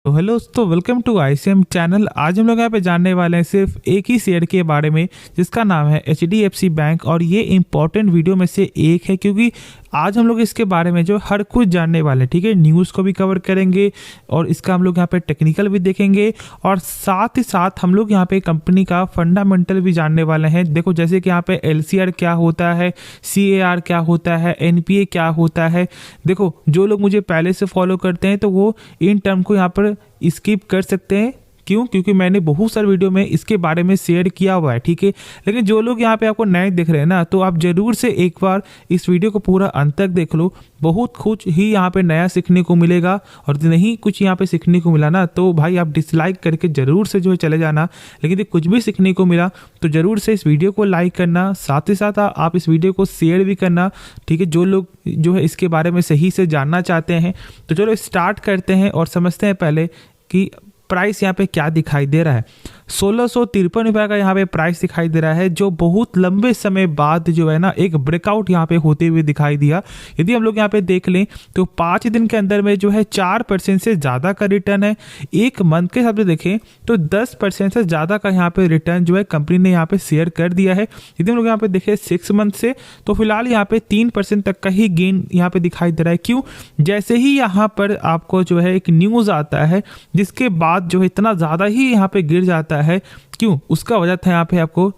तो हेलो दोस्तों, welcome to ICM channel. आज हम लोग यहाँ पे जानने वाले हैं सिर्फ एक ही शेयर के बारे में जिसका नाम है एचडीएफसी बैंक। और ये इम्पॉर्टेंट वीडियो में से एक है क्योंकि आज हम लोग इसके बारे में जो हर कुछ जानने वाले हैं। ठीक है, न्यूज़ को भी कवर करेंगे और इसका हम लोग यहाँ पे टेक्निकल भी देखेंगे और साथ ही साथ हम लोग यहाँ पे कंपनी का फंडामेंटल भी जानने वाले हैं। देखो, जैसे कि यहाँ पे एलसीआर क्या होता है, सीएआर क्या होता है, एनपीए क्या होता है। देखो, जो लोग मुझे पहले से फॉलो करते हैं तो वो इन टर्म को यहाँ पर स्किप कर सकते हैं। क्यों? क्योंकि मैंने बहुत सारे वीडियो में इसके बारे में शेयर किया हुआ है। ठीक है, लेकिन जो लोग यहाँ पे आपको नए दिख रहे हैं ना, तो आप जरूर से एक बार इस वीडियो को पूरा अंत तक देख लो। बहुत कुछ ही यहाँ पे नया सीखने को मिलेगा और नहीं कुछ यहाँ पे सीखने को मिला ना तो भाई आप डिसलाइक करके जरूर से जो है चले जाना। लेकिन कुछ भी सीखने को मिला तो जरूर से इस वीडियो को लाइक करना, साथ ही साथ आप इस वीडियो को शेयर भी करना। ठीक है, जो लोग जो है इसके बारे में सही से जानना चाहते हैं। तो चलो स्टार्ट करते हैं और समझते हैं पहले कि प्राइस यहाँ पे क्या दिखाई दे रहा है। 1653 रुपये का यहाँ पे प्राइस दिखाई दे रहा है, जो बहुत लंबे समय बाद जो है ना एक ब्रेकआउट यहाँ पे होते हुए दिखाई दिया। यदि हम लोग यहाँ पे देख लें तो 5 दिन के अंदर में जो है 4% से ज़्यादा का रिटर्न है। एक मंथ के हिसाब से देखें तो 10% से ज़्यादा का यहाँ पे रिटर्न जो है कंपनी ने यहाँ पे शेयर कर दिया है। यदि हम लोग यहाँ पे देखें 6 मंथ से तो फिलहाल यहाँ पे 3% तक का ही गेन यहाँ पे दिखाई दे रहा है। क्यों? जैसे ही यहाँ पर आपको जो है एक न्यूज़ आता है जिसके बाद जो है इतना ज़्यादा ही यहाँ पे गिर जाता है। क्यों? उसका वजह था यहाँ पे आपको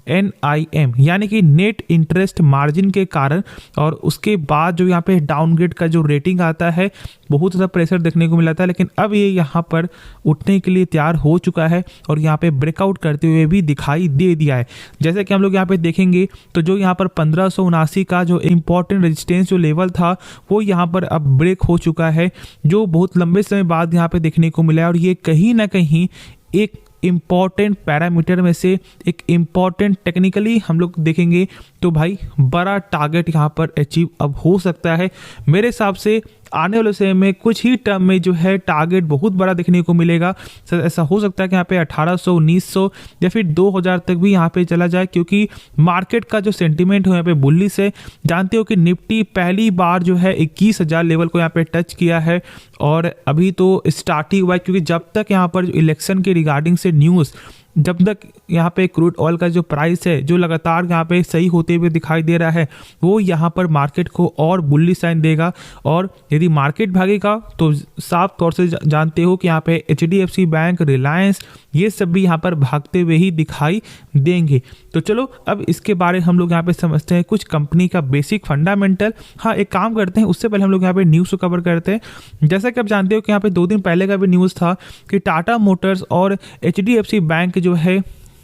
NIM यानी कि नेट इंटरेस्ट मार्जिन के कारण, और उसके बाद जो यहाँ पे डाउनग्रेड का जो रेटिंग आता है बहुत ज़्यादा प्रेशर देखने को मिला था। लेकिन अब ये यहाँ पर उठने के लिए तैयार हो चुका है और यहाँ पे ब्रेकआउट करते हुए भी दिखाई दे दिया है। जैसे कि हम लोग यहाँ पे देखेंगे तो जो यहाँ पर 1579 का जो इम्पोर्टेंट रेजिस्टेंस जो लेवल था वो यहाँ पर अब ब्रेक हो चुका है, जो बहुत लंबे समय बाद यहाँ पे देखने को मिला है। और ये कहीं ना कहीं एक इम्पॉर्टेंट पैरामीटर में से एक इम्पॉर्टेंट टेक्निकली हम लोग देखेंगे तो भाई बड़ा टारगेट यहाँ पर अचीव अब हो सकता है। मेरे हिसाब से आने वाले समय में कुछ ही टर्म में जो है टारगेट बहुत बड़ा देखने को मिलेगा। ऐसा हो सकता है कि यहाँ पे 1800, 1900 या फिर 2000 तक भी यहाँ पे चला जाए, क्योंकि मार्केट का जो सेंटीमेंट है यहाँ पे बुलिश है। जानते हो कि निफ्टी पहली बार जो है 21,000 लेवल को यहाँ पे टच किया है और अभी तो स्टार्ट ही हुआ है। क्योंकि जब तक यहाँ पर इलेक्शन के रिगार्डिंग से न्यूज़, जब तक यहाँ पे क्रूड ऑयल का जो प्राइस है जो लगातार यहाँ पे सही होते हुए दिखाई दे रहा है, वो यहाँ पर मार्केट को और बुलिश साइन देगा। और यदि मार्केट भागेगा तो साफ तौर से जानते हो कि यहाँ पे एचडीएफसी बैंक, रिलायंस, ये सब भी यहाँ पर भागते हुए ही दिखाई देंगे। तो चलो अब इसके बारे हम लोग यहाँ पे समझते हैं कुछ कंपनी का बेसिक फंडामेंटल। हाँ, एक काम करते हैं, उससे पहले हम लोग यहाँ पे न्यूज़ को कवर करते हैं। जैसा कि आप जानते हो कि यहाँ पे 2 दिन पहले का भी न्यूज़ था कि टाटा मोटर्स और एचडीएफसी बैंक जो है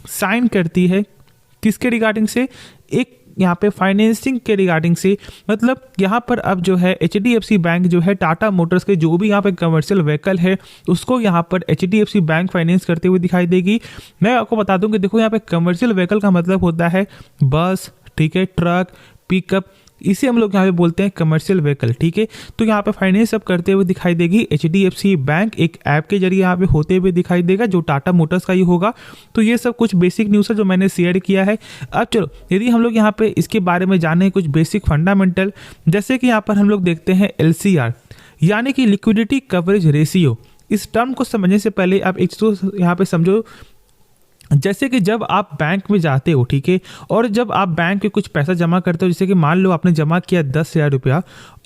साइन करती है किसके रिगार्डिंग से, एक यहाँ पे फाइनेंसिंग के रिगार्डिंग से। मतलब यहाँ पर अब जो है एचडीएफसी बैंक जो है टाटा मोटर्स के जो भी यहाँ पे कमर्शियल व्हीकल है उसको यहाँ पर एचडीएफसी बैंक फाइनेंस करते हुए दिखाई देगी। मैं आपको बता दूं कि देखो, यहाँ पे कमर्शियल व्हीकल का मतलब होता है बस, ठीक है, ट्रक, पिकअप, इसे हम लोग यहाँ पे बोलते हैं कमर्शियल व्हीकल। ठीक है, तो यहाँ पे फाइनेंस अब करते हुए दिखाई देगी एचडीएफसी बैंक, एक ऐप के जरिए यहाँ पे होते हुए दिखाई देगा जो टाटा मोटर्स का ही होगा। तो ये सब कुछ बेसिक न्यूज़ है जो मैंने शेयर किया है। अब चलो, यदि हम लोग यहाँ पे इसके बारे में जाने कुछ बेसिक फंडामेंटल, जैसे कि यहाँ पर हम लोग देखते हैं LCR यानी कि लिक्विडिटी कवरेज रेशियो। इस टर्म को समझने से पहले आप एक चीज़ यहाँ पे समझो। जैसे कि जब आप बैंक में जाते हो, ठीक है, और जब आप बैंक में कुछ पैसा जमा करते हो, जैसे कि मान लो आपने जमा किया 10,000 रुपया,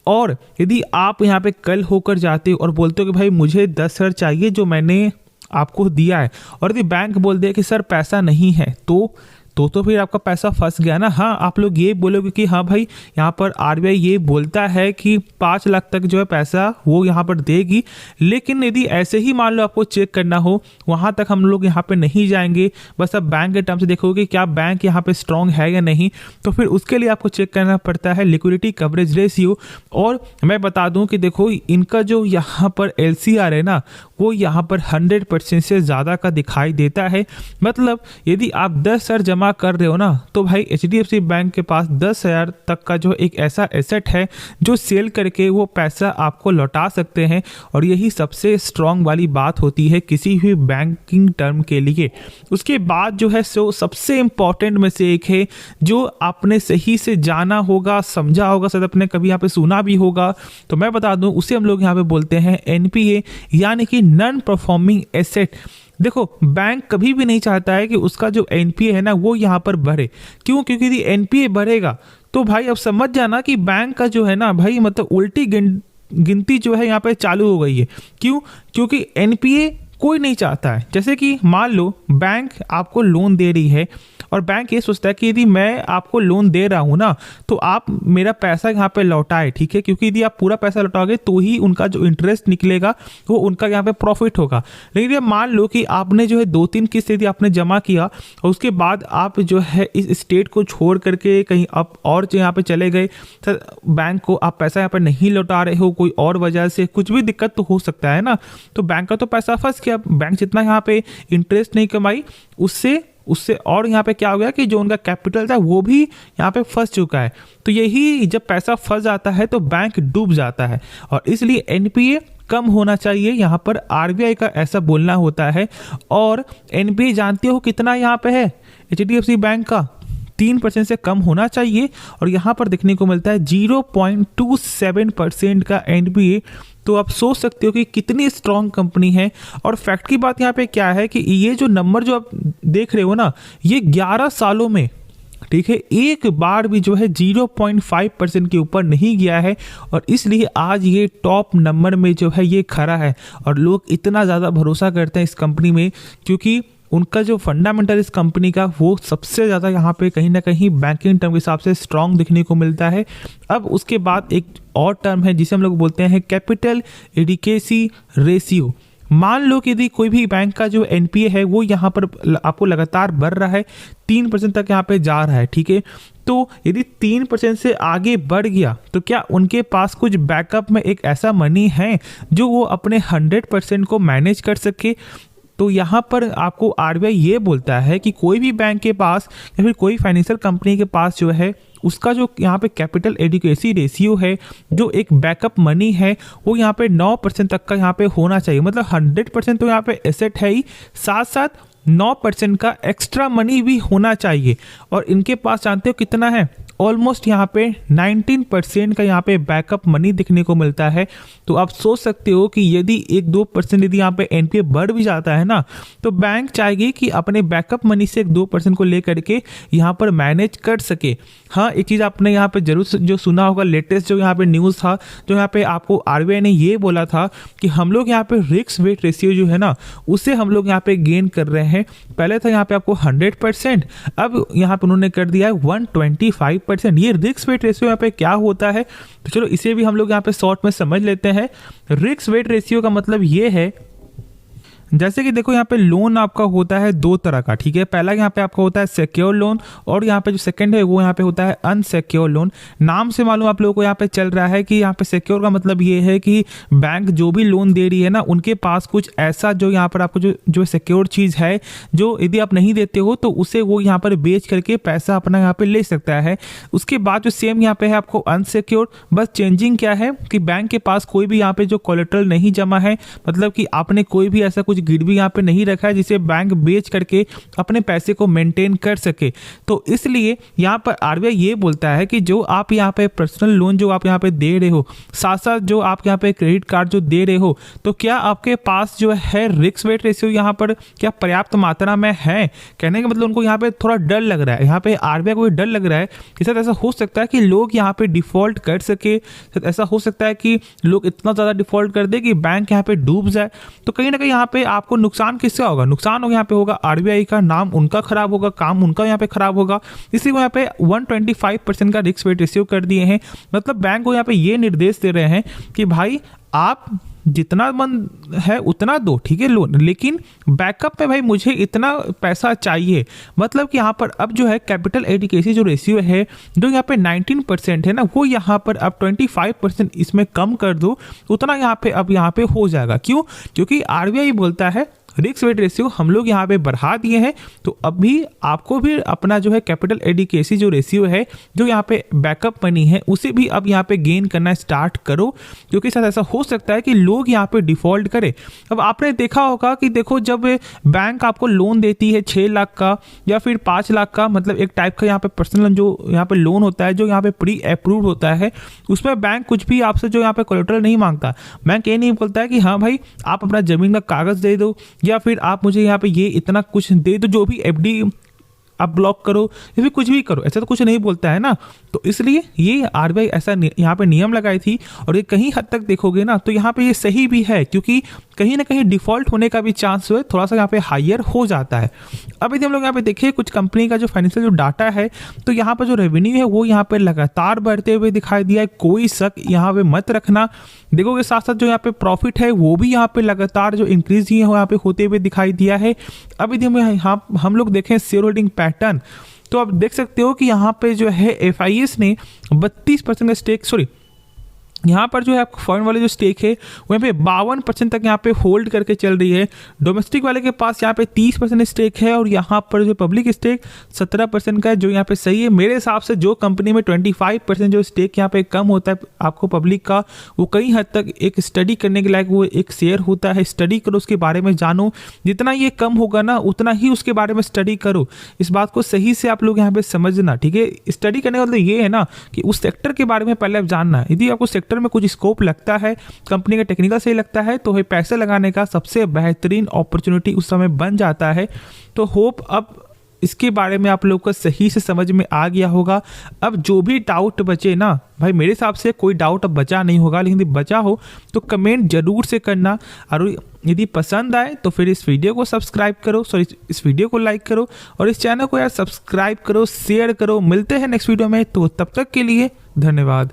और यदि आप यहाँ पे कल होकर जाते हो और बोलते हो कि भाई मुझे 10,000 चाहिए जो मैंने आपको दिया है, और यदि बैंक बोल दे कि सर पैसा नहीं है, तो फिर आपका पैसा फंस गया ना। हाँ, आप लोग ये बोलोगे कि हाँ भाई यहाँ पर RBI ये बोलता है कि 5 लाख तक जो है पैसा वो यहाँ पर देगी, लेकिन यदि ऐसे ही मान लो आपको चेक करना हो, वहाँ तक हम लोग यहाँ पे नहीं जाएंगे। बस अब बैंक के टर्म से देखोगे क्या बैंक यहाँ पे स्ट्रांग है या नहीं, तो फिर उसके लिए आपको चेक करना पड़ता है लिक्विडिटी कवरेज रेशियो। और मैं बता दूं कि देखो, इनका जो यहाँ पर LCR है ना, वो यहाँ पर 100% से ज़्यादा का दिखाई देता है। मतलब यदि आप 10,000 जमा जमा कर रहे हो ना, तो भाई HDFC बैंक के पास 10,000 तक का जो एक ऐसा एसेट है जो सेल करके वो पैसा आपको लौटा सकते हैं। और यही सबसे स्ट्रांग वाली बात होती है किसी भी बैंकिंग टर्म के लिए। उसके बाद जो है सो सबसे इम्पॉर्टेंट में से एक है जो आपने सही से जाना होगा, समझा होगा, शायद आपने कभी यहाँ पे सुना भी होगा, तो मैं बता दूं उसे हम लोग यहाँ पे बोलते हैं NPA, यानी कि नॉन परफॉर्मिंग एसेट। देखो, बैंक कभी भी नहीं चाहता है कि उसका जो NPA है ना वो यहाँ पर बढ़े। क्यों? क्योंकि यदि NPA बढ़ेगा तो भाई अब समझ जाना कि बैंक का जो है ना भाई मतलब उल्टी गिनती जो है यहाँ पे चालू हो गई है। क्यों? क्योंकि NPA कोई नहीं चाहता है। जैसे कि मान लो बैंक आपको लोन दे रही है और बैंक ये सोचता है कि यदि मैं आपको लोन दे रहा हूँ ना तो आप मेरा पैसा यहाँ पे लौटाए, ठीक है, क्योंकि यदि आप पूरा पैसा लौटाओगे तो ही उनका जो इंटरेस्ट निकलेगा वो उनका यहाँ पे प्रॉफिट होगा। लेकिन ये मान लो कि आपने जो है 2-3 किस्त यदि आपने जमा किया और उसके बाद आप जो है इस स्टेट को छोड़ करके कहीं आप और जो यहाँ पे चले गए, सर बैंक को आप पैसा यहाँ पे नहीं लौटा रहे हो, कोई और वजह से कुछ भी दिक्कत तो हो सकता है ना, तो बैंक का तो पैसा फंस गया। बैंक जितना यहाँ पे इंटरेस्ट नहीं कमाई उससे और यहाँ पे क्या हो गया कि जो उनका कैपिटल था वो भी यहाँ पे फंस चुका है। तो यही जब पैसा फंस जाता है तो बैंक डूब जाता है और इसलिए NPA कम होना चाहिए। यहाँ पर RBI का ऐसा बोलना होता है। और NPA जानते हो कितना यहाँ पे है HDFC बैंक का? 3% से कम होना चाहिए और यहाँ पर देखने को मिलता है 0.27% का NPA। तो आप सोच सकते हो कि कितनी स्ट्रॉन्ग कंपनी है। और फैक्ट की बात यहाँ पे क्या है कि ये जो नंबर जो आप देख रहे हो ना, ये 11 सालों में, ठीक है, एक बार भी जो है 0.5% के ऊपर नहीं गया है और इसलिए आज ये टॉप नंबर में जो है ये खड़ा है। और लोग इतना ज़्यादा भरोसा करते हैं इस कंपनी में क्योंकि उनका जो फंडामेंटल इस कंपनी का वो सबसे ज़्यादा यहाँ पे कहीं ना कहीं बैंकिंग टर्म के हिसाब से स्ट्रांग दिखने को मिलता है। अब उसके बाद एक और टर्म है जिसे हम लोग बोलते हैं कैपिटल एडिकेसी रेशियो। मान लो कि यदि कोई भी बैंक का जो NPA है वो यहाँ पर आपको लगातार बढ़ रहा है, 3% तक यहाँ पे जा रहा है, ठीक है, तो यदि 3% से आगे बढ़ गया तो क्या उनके पास कुछ बैकअप में एक ऐसा मनी है जो वो अपने 100% को मैनेज कर सके? तो यहाँ पर आपको RBI ये बोलता है कि कोई भी बैंक के पास या फिर कोई फाइनेंशियल कंपनी के पास जो है उसका जो यहाँ पे कैपिटल एडिक्वेसी रेशियो है, जो एक बैकअप मनी है, वो यहाँ पे 9% तक का यहाँ पे होना चाहिए। मतलब 100% तो यहाँ पे एसेट है ही, साथ साथ 9% का एक्स्ट्रा मनी भी होना चाहिए। और इनके पास जानते हो कितना है? ऑलमोस्ट यहाँ पे 19% का यहाँ पे बैकअप मनी दिखने को मिलता है। तो आप सोच सकते हो कि यदि 1-2% यदि यहाँ पे NPA बढ़ भी जाता है ना तो बैंक चाहेगी कि अपने बैकअप मनी से 1-2% को लेकर के यहाँ पर मैनेज कर सके। हाँ, एक चीज़ आपने यहाँ पे जरूर जो सुना होगा, लेटेस्ट जो यहाँ पे न्यूज़ था, जो यहाँ पे आपको RBI ने ये बोला था कि हम लोग यहाँ पे रिस्क वेट रेशियो जो है ना उसे हम लोग यहाँ पे गेन कर रहे हैं। पहले था यहाँ पे आपको 100%, अब यहाँ पे उन्होंने कर दिया है 125%। ये रिस्क वेट रेशियो यहाँ पे क्या होता है, तो चलो इसे भी हम लोग यहाँ पे शॉर्ट में समझ लेते हैं। रिस्क वेट रेशियो का मतलब ये है, जैसे कि देखो यहाँ पे लोन आपका होता है 2 तरह का, ठीक है। पहला यहाँ पे आपका होता है सिक्योर लोन और यहाँ पे जो सेकंड है वो यहाँ पे होता है अनसिक्योर लोन। नाम से मालूम आप लोगों को यहाँ पे चल रहा है कि यहाँ पे सिक्योर का मतलब ये है कि बैंक जो भी लोन दे रही है ना उनके पास कुछ ऐसा जो यहाँ पर आपको जो सिक्योर चीज़ है, जो यदि आप नहीं देते हो तो उसे वो यहाँ पर बेच करके पैसा अपना यहाँ पे ले सकता है। उसके बाद जो सेम यहाँ पे है आपको अनसिक्योर, बस चेंजिंग क्या है कि बैंक के पास कोई भी यहाँ पे जो कोलेटरल नहीं जमा है, मतलब कि आपने कोई भी ऐसा कुछ गिरवी यहाँ पे नहीं रखा है जिसे बैंक बेच करके अपने पैसे को मेंटेन कर सके। तो इसलिए यहाँ पर RBI ये बोलता है कि जो आप यहाँ पे पर्सनल लोन जो आप यहाँ पे दे रहे हो, साथ साथ जो आप यहाँ पे क्रेडिट कार्ड जो दे रहे हो, तो क्या आपके पास जो है रिस्क वेट रेशियो यहाँ पर क्या पर्याप्त मात्रा में है? कहने का मतलब उनको यहाँ पे थोड़ा डर लग रहा है, यहाँ पे RBI को डर लग रहा है कि सर ऐसा हो सकता है कि लोग यहाँ पे डिफॉल्ट कर सके, ऐसा हो सकता है कि लोग इतना ज़्यादा डिफॉल्ट कर दे कि बैंक यहाँ पे डूब जाए। तो कहीं ना कहीं यहाँ पे आपको नुकसान किसका होगा? नुकसान होगा यहाँ पे होगा RBI का, नाम उनका खराब होगा, काम उनका यहाँ पे खराब होगा। इसलिए वो यहाँ पे 125% का रिस्क वेट रेशियो कर दिए हैं। मतलब बैंक को यहाँ पे ये निर्देश दे रहे हैं कि भाई आप जितना मन है उतना दो, ठीक है, लोन, लेकिन बैकअप में भाई मुझे इतना पैसा चाहिए। मतलब कि यहाँ पर अब जो है कैपिटल एडिक्वेसी जो रेशियो है, जो यहाँ पे 19% है ना, वो यहाँ पर अब 25% इसमें कम कर दो, उतना यहाँ पे अब यहाँ पे हो जाएगा। क्यों? क्योंकि RBI बोलता है रिस्क वेट रेशियो हम लोग यहाँ पे बढ़ा दिए हैं। तो अभी आपको भी अपना जो है कैपिटल एडिकेसी जो रेशियो है, जो यहाँ पे बैकअप मनी है, उसे भी अब यहाँ पे गेन करना स्टार्ट करो, क्योंकि शायद ऐसा हो सकता है कि लोग यहाँ पे डिफॉल्ट करें। अब आपने देखा होगा कि देखो जब बैंक आपको लोन देती है 6 लाख का या फिर 5 लाख का, मतलब एक टाइप का यहाँ पे पर्सनल जो यहाँ पे लोन होता है, जो यहाँ पे प्री अप्रूव्ड होता है, उसमें बैंक कुछ भी आपसे जो यहाँ पे कोलेटरल नहीं मांगता। बैंक ये नहीं बोलता है कि हाँ भाई आप अपना जमीन का कागज दे दो या फिर आप मुझे यहाँ पे ये इतना कुछ दे दो, जो भी एफडी आप ब्लॉक करो या फिर कुछ भी करो, ऐसा तो कुछ नहीं बोलता है ना। तो इसलिए ये आरबीआई ऐसा यहाँ पे नियम लगाई थी, और ये कहीं हद तक देखोगे ना तो यहाँ पे ये सही भी है, क्योंकि कहीं ना कहीं डिफॉल्ट होने का भी चांस है थोड़ा सा यहाँ पे हायर हो जाता है। अब यदि हम लोग यहाँ पे देखें कुछ कंपनी का जो फाइनेंशियल जो डाटा है, तो यहाँ पर जो रेवेन्यू है वो यहाँ पे लगातार बढ़ते हुए दिखाई दिया है, कोई शक यहाँ पे मत रखना। देखोगे साथ साथ जो यहाँ पे प्रॉफिट है वो भी यहाँ पे लगातार जो इंक्रीज ही यहाँ पे होते हुए दिखाई दिया है। अब यदि हम लोग देखें शेयर होल्डिंग पैटर्न, तो आप देख सकते हो कि यहाँ पे जो है एफआईएस ने 32% का स्टेक, यहाँ पर जो है आपको फॉरेन वाले जो स्टेक है वहाँ पे 52% तक यहाँ पे होल्ड करके चल रही है। डोमेस्टिक वाले के पास यहाँ पे 30% स्टेक है, और यहाँ पर जो पब्लिक स्टेक 17% का है, जो यहाँ पे सही है मेरे हिसाब से। जो कंपनी में 25% जो स्टेक यहाँ पे कम होता है आपको पब्लिक का, वो कई हद तक एक स्टडी करने के लायक वो एक शेयर होता है। स्टडी करो, उसके बारे में जानो, जितना ये कम होगा ना उतना ही उसके बारे में स्टडी करो। इस बात को सही से आप लोग यहाँ पे समझना, ठीक है। स्टडी करने का मतलब ये है ना कि उस सेक्टर के बारे में पहले आप जानना है। यदि आपको सेक्टर में कुछ स्कोप लगता है, कंपनी का टेक्निकल सही लगता है, तो पैसे लगाने का सबसे बेहतरीन अपॉर्चुनिटी उस समय बन जाता है। तो होप अब इसके बारे में आप लोग को सही से समझ में आ गया होगा। अब जो भी डाउट बचे ना भाई, मेरे हिसाब से कोई डाउट अब बचा नहीं होगा, लेकिन यदि बचा हो तो कमेंट जरूर से करना, और यदि पसंद आए तो फिर इस वीडियो को सब्सक्राइब करो, इस वीडियो को लाइक करो, और इस चैनल को यार सब्सक्राइब करो, शेयर करो। मिलते हैं नेक्स्ट वीडियो में, तो तब तक के लिए धन्यवाद।